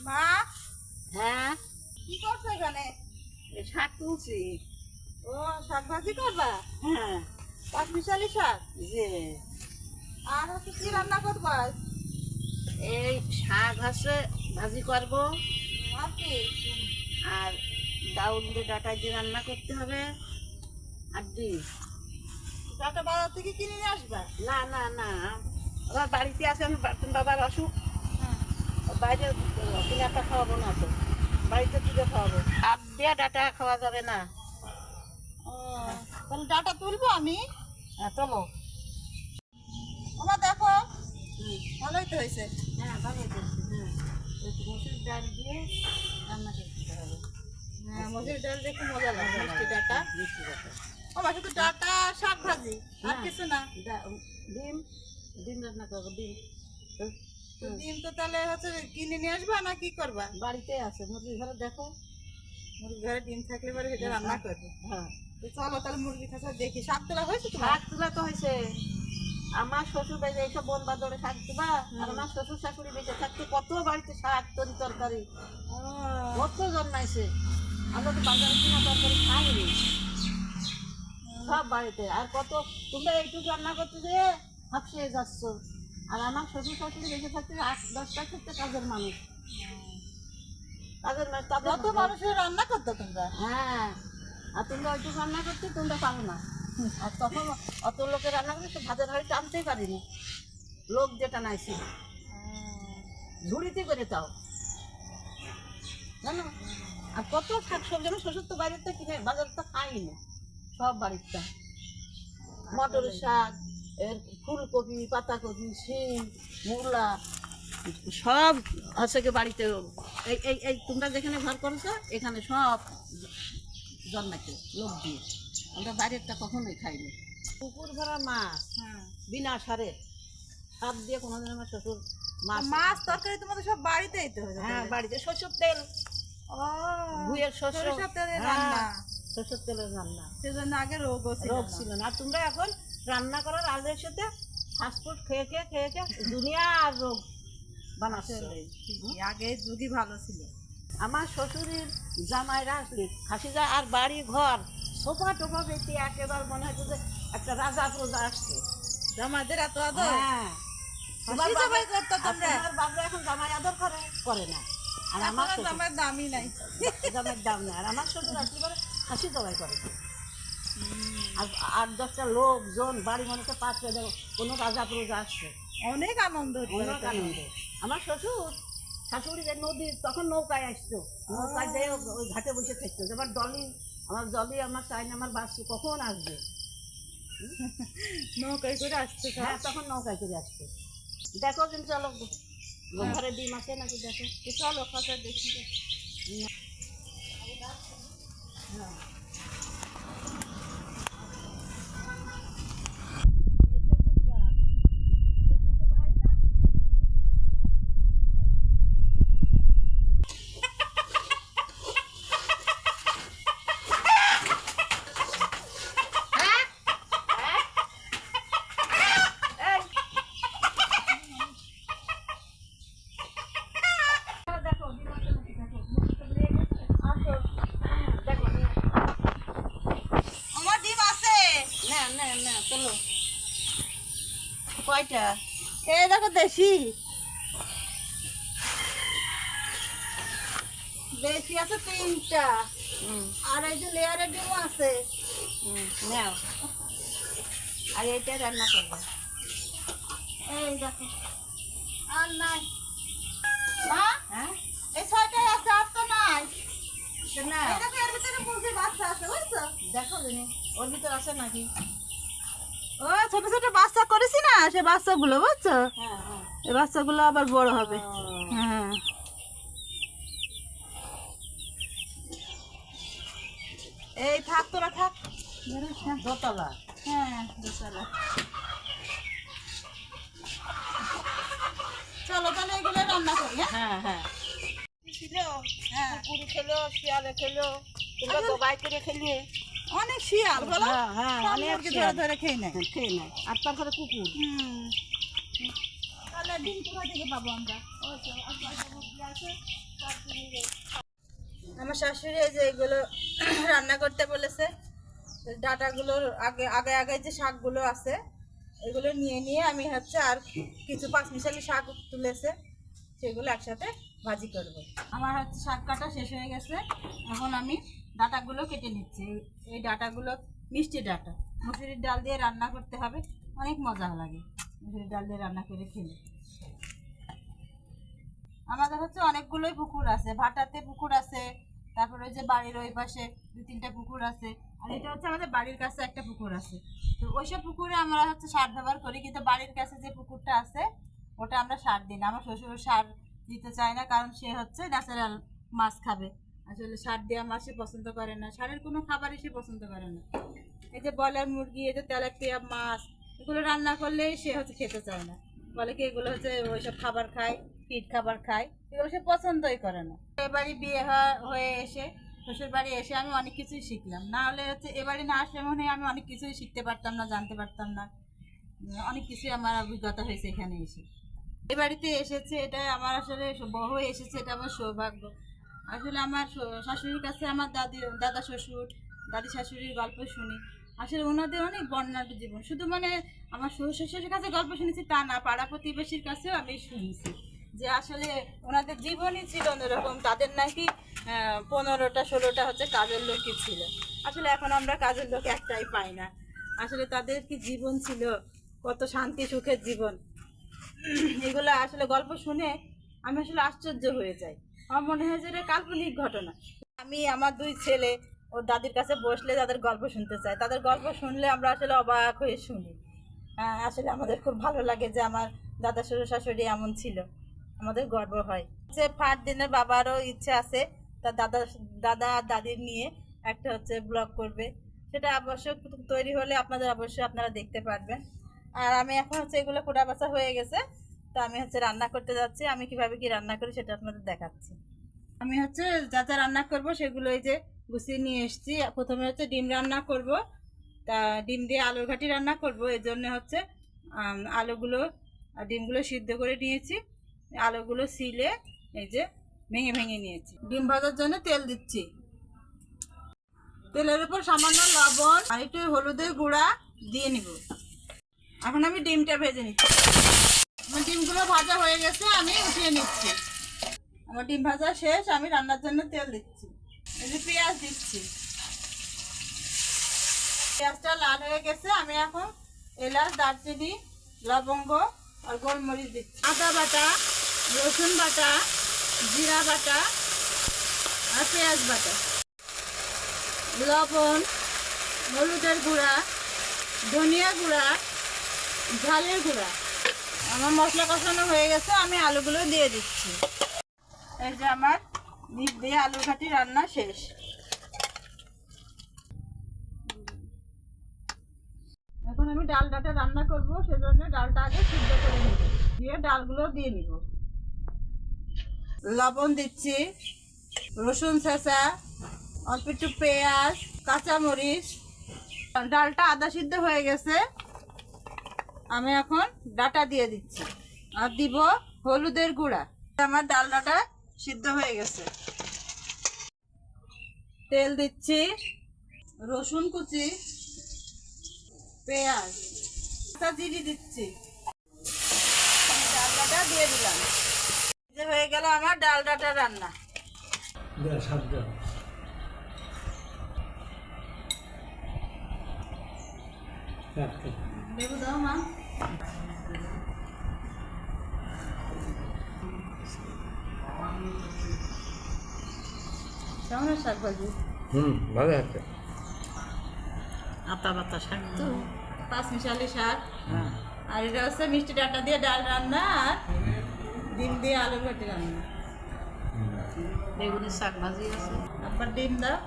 মা, হ্যাঁ, কি করছো এখানে? শাক তুলছি। ও, শাক ভাজি করবা? হ্যাঁ, পাঁচমিশালি শাক। যে আর হচ্ছে কি রান্না করবা? এই শাক আছে ভাজি করব, আর কি? আর ডাউল দিয়ে ডাটা দিয়ে রান্না করতে হবে, আর ডিম। ডাটা বাজার থেকে কিনে নিয়ে আসবা? না না না, আমার বাড়িতে আছে। আমি বাবার অসুখ, হ্যাঁ। বাইরে কিনাটা খাওয়াবো না তো, বাড়িতে তুলে খাওয়াবো। আর দিয়ে ডাটা খাওয়া যাবে না। ও, তাহলে ডাটা তুলবো আমি? হ্যাঁ, চলো। ওমা দেখো, হুম, ভালোই তো হয়েছে। হ্যাঁ, ভালো করছি। হ্যাঁ, একটু মসুর ডাল দিয়ে রান্না করতে হবে। হ্যাঁ, মসুর ডাল দেখে মজা লাগে, মিষ্টি ডাটা। মিষ্টি ডাটা। ওমা শুধু ডাটা শাক ভাজি, আর না। কিছু না? ডিম, ডিম রান্না করবো, ডিম। তো ডিম তো তাহলে হচ্ছে কিনে নিয়ে আসবা না কি করবা? বাড়িতে আছে, মুরগির ঘরে দেখো। মুরগির ঘরে ডিম থাকলে পরে সেটা রান্না করবে। হ্যাঁ, তো চলো তাহলে মুরগি খাঁচা দেখি। শাক তোলা হয়েছে তো? শাক তোলা তো হয়েছে। আমার শ্বশুর বাড়ি এইসব বন বাদরে শাক তুবা, আর আমার শ্বশুর শাশুড়ি বেঁচে থাকতে কত বাড়িতে শাক তরকারি কত জন্মাইছে। আমরা তো বাজারে কিনা তরকারি খাইনি, সব বাড়িতে। আর কত তোমরা এইটুকু রান্না করতে যে হাঁপিয়ে যাচ্ছ। আর আমার শ্বশুর শাশুড়ি বেঁচে থাকতে 8-10টা ক্ষেত্রে কাজের মানুষ, কাজের মানুষ। কত মানুষের রান্না করতো তোমরা? হ্যাঁ, আর তোমরা ওইটুকু রান্না করতে তোমরা পারো না। আর তখন অত লোকের রান্না করে সে ভাতের হাড়ি টানতেই পারিনি, লোক যেটা নাইছি ঝুড়িতে করে তাও জানো। আর কত শাক সবজি আমার শ্বশুর তো বাড়িতে কিনে বাজার তো খাইনি, সব বাড়িতে। মটরের শাক, এর ফুলকপি, পাতাকপি, শিম, মূলা সব আছে কি বাড়িতে। এই এই এই তোমরা যেখানে ঘর করেছো এখানে সব জন্মাইছে লোক দিয়ে। আমরা বাইরেরটা কখনোই খাইনি। পুকুর ভরা মাছ, হ্যাঁ। বিনা সারে, সার দিয়ে কোনোদিন আমার শ্বশুর মাছ। মাছ তরকারি তোমাদের সব বাড়িতেই তো হয়ে হ্যাঁ, বাড়িতে সরষের তেল, ও, ভুঁইয়ের শস্য, সরিষার তেলের হ্যাঁ, রান্না। সরষের তেলের রান্না। সেজন্য আগে রোগও ছিল রোগ না। ছিল না। আর তোমরা এখন রান্না করার আগের সাথে ফাস্টফুড খেয়ে খেয়ে খেয়ে খেয়ে দুনিয়া আর রোগ বানাচ্ছে। ঠিকই, আগে যুগই ভালো ছিল। আমার শ্বশুরের জামাইরা আসলে খাসি যায়, আর বাড়ি ঘর সোফা টোফা বেঁচে একেবারে মনে হচ্ছে যে একটা রাজা প্রজা আসছে। আমাদের এত আদর। হ্যাঁ, হাসি সবাই করতো তোমরা। তোমার বাবা এখন জামাই আদর করে না। আর আমার এখন আমার দামই নাই। জামাইয়ের দাম নেই। আর আমার শ্বশুর আসলে পরে হাসি জবাই করে। আর 8-10টা লোকজন বাড়ি মনে হচ্ছে পাত্রে দেখো কোনো রাজা প্রজা আসছে, অনেক আনন্দ হতো। অনেক আনন্দ। আমার শ্বশুর শাশুড়ি যে নদীর তখন নৌকায় আসতো, নৌকায় যেয়ে ওই ঘাটে বসে থাকতো। এবার আমার জলি আমার চাই না আমার বাচ্চা কখন আসবে। নৌকায় করে আসছে সব। হ্যাঁ, তখন নৌকায় করে আসতো। দেখো কিন্তু চলো ঘরে ডিম আছে নাকি দেখো। তো চলো খাঁচা দেখি। হ্যাঁ, দেখো ডিম আছে নাকি দেখো। আসো, দেখো। আমার ডিম আছে। না না না, চলো। কয়টা? এই দেখো দেশি। দেশি আছে 3টা। আর এই যে লেয়ারের ডিম আছে। নাও, আর এইটা রান্না করবো। এই দেখো। আর নাই। মা, হ্যাঁ, এই 6টাই আছে, আর তো নাই। না এই দেখো এর ভিতরে মুরগির বাচ্চা আছে, বুঝছো? দেখো দিনে ওর ভিতর আছে নাকি। ও, ছোট ছোট বাচ্চা করেছি না, সে বাচ্চাগুলো বুঝছো? হ্যাঁ হ্যাঁ, এই বাচ্চাগুলো আবার বড় হবে। হ্যাঁ, এই থাক তোরা থাক। দোতলা। হ্যাঁ, দোতলা। চলো তাহলে এগুলো রান্না করি। হ্যাঁ হ্যাঁ, ছিল। হ্যাঁ, কুকুরি খেলো, শিয়ালে খেলো, তোমরা জবাই করে খেলিয়ে। অনেক শিয়াল বলো। হ্যাঁ হ্যাঁ, সব অনেক মুরগি ধরে শিয়াল। ধরে খেয়ে নেয়। খেয়ে নেয়। আর তারপরে কুকুর। তাহলে ডিম কোথা থেকে পাবো আমরা? আমার শাশুড়ি এই যে এগুলো রান্না করতে বলেছে। ডাটাগুলোর আগে আগে আগে যে শাকগুলো আছে এগুলো নিয়ে নিয়ে আমি হচ্ছে আর কিছু পাঁচমিশালি শাক তুলেছে, সেগুলো একসাথে ভাজি করব। আমার হচ্ছে শাক কাটা শেষ হয়ে গেছে, এখন আমি ডাটাগুলো কেটে নিচ্ছি। এই ডাটাগুলো মিষ্টি ডাটা, মুসুরির ডাল দিয়ে রান্না করতে হবে, অনেক মজা লাগে মুসুরির ডাল দিয়ে রান্না করে খেলে। আমাদের হচ্ছে অনেকগুলোই পুকুর আছে, ভাটাতে পুকুর আছে, তারপরে ওই যে বাড়ির ওই পাশে 2-3টা পুকুর আছে, আর এটা হচ্ছে আমাদের বাড়ির কাছে একটা পুকুর আছে। তো ওইসব পুকুরে আমরা হচ্ছে সার ব্যবহার করি, কিন্তু বাড়ির কাছে যে পুকুরটা আছে ওটা আমরা সার দিই না। আমার শ্বশুর সার দিতে চায় না, কারণ সে হচ্ছে ন্যাচারাল মাছ খাবে, আসলে সার দেওয়া মাছ সে পছন্দ করে না, সারের কোনো খাবারই সে পছন্দ করে না। এই যে ব্রয়লার মুরগি, এই যে তেলাপিয়া মাছ, এগুলো রান্না করলেই সে হচ্ছে খেতে চায় না, বলে কি এগুলো হচ্ছে ওইসব খাবার খায়, ফিট খাবার খায়, এগুলো সে পছন্দই করে না। এবারে বিয়ে হয়ে এসে শ্বশুর বাড়ি এসে আমি অনেক কিছুই শিখলাম, না হলে হচ্ছে এবারে না আসলে মনে হয় আমি অনেক কিছুই শিখতে পারতাম না, জানতে পারতাম না, অনেক কিছুই আমার অভিজ্ঞতা হয়েছে এখানে এসে। এ বাড়িতে এসেছে, এটা আমার আসলে বউ হয়ে এসেছে, এটা আমার সৌভাগ্য। আসলে আমার শাশুড়ির কাছে আমার দাদা শ্বশুর, দাদি শাশুড়ির গল্প শুনি, আসলে ওনাদের অনেক বর্ণাঢ্য জীবন। শুধু মানে আমার শ্বশুর শাশুড়ির কাছে গল্প শুনেছি তা না, পাড়া প্রতিবেশীর কাছেও আমি শুনেছি যে আসলে ওনাদের জীবনই ছিল অন্যরকম। তাদের নাকি 15টা 16টা হচ্ছে কাজের লোকই ছিল। আসলে এখন আমরা কাজের লোক একটাই পাই না। আসলে তাদের কি জীবন ছিল, কত শান্তি সুখের জীবন, এগুলো আসলে গল্প শুনে আমি আসলে আশ্চর্য হয়ে যাই। আমার মনে হয় যে এটা কাল্পনিক ঘটনা। আমি আমার 2 ছেলে ওর দাদির কাছে বসলে তাদের গল্প শুনতে চাই, তাদের গল্প শুনলে আমরা আসলে অবাক হয়ে শুনি। আসলে আমাদের খুব ভালো লাগে যে আমার দাদা শ্বশুর শাশুড়ি এমন ছিল, আমাদের গর্ব হয়। যে ফার দিনের বাবারও ইচ্ছে আছে তার দাদা আর দাদির নিয়ে একটা হচ্ছে ব্লগ করবে, সেটা অবশ্যই তৈরি হলে আপনারা দেখতে পারবেন। আর আমি এখন হচ্ছে এগুলো কোটা বাছা হয়ে গেছে, তো আমি হচ্ছে রান্না করতে যাচ্ছি। আমি কিভাবে কি রান্না করি সেটা আপনাদের দেখাচ্ছি। আমি হচ্ছে যা যা রান্না করব সেগুলো এই যে গুছিয়ে নিয়ে এসেছি। প্রথমে হচ্ছে ডিম রান্না করব, তা ডিম দিয়ে আলুর ঘাটি রান্না করব, এর জন্য হচ্ছে আলুগুলো আর ডিমগুলো সিদ্ধ করে নিয়েছি, আলুগুলো সিলে এই যে ভেঙে ভেঙে নিয়েছি। ডিম ভাজার জন্য তেল দিচ্ছি, তেলের উপর সামান্য লবণ আর একটু হলুদের গুঁড়া দিয়ে নিব। এখন আমি ডিমটা ভেজে নিচ্ছি। আমার ডিমগুলো ভাজা হয়ে গেছে, আমি উঠিয়ে নিচ্ছি। আমার ডিম ভাজা শেষ, আমি রান্নার জন্য তেল দিচ্ছি। এই যে পেঁয়াজ দিচ্ছি, পেঁয়াজটা লাল হয়ে গেছে, আমি এখন এলাচ, দারচিনি, লবঙ্গ আর গোলমরিচ দিচ্ছি। আদা বাটা, রসুন বাটা, জিরা বাটা আর পেঁয়াজ বাটা, লবণ, হলুদের গুঁড়া, ধনিয়া গুঁড়া, ঝালের গুঁড়া। আমার মশলা কষানো হয়ে গেছে, আমি আলুগুলো দিয়ে দিচ্ছি। এই যে আমার নিচ দিয়ে আলুর ঘাটি রান্না শেষ। এখন আমি ডালটা রান্না করব, সেজন্য ডালটা আগে সিদ্ধ করে নিব, দিয়ে ডালগুলো দিয়ে নিব। লবণ দিচ্ছি, রসুন ছেঁচা, অল্প একটু পেঁয়াজ, কাঁচামরিচ। ডালটা আধা সিদ্ধ হয়ে গেছে, আমি এখন ডাটা দিয়ে দিচ্ছি আর দিব হলুদের গুঁড়া। আমার ডালটা সিদ্ধ হয়ে গেছে, তেল দিচ্ছি, রসুন কুচি, পেঁয়াজ, জিরি দিচ্ছি, ডালটা দিয়ে দিলাম। যে হয়ে গেল আমার ডালটা রান্না। লেবু দাও মা। কেমন শাক ভাজি? ভালো আছে। আতা পাতা শাক তো, 5 মিশালি শাক, আর এটা হচ্ছে মিষ্টি ডাটা দিয়ে ডাল রান্না আর ডিম দিয়ে আলুর ঘাটি রান্না। বেগুনের শাক ভাজি আছে, আবার ডিম দাও।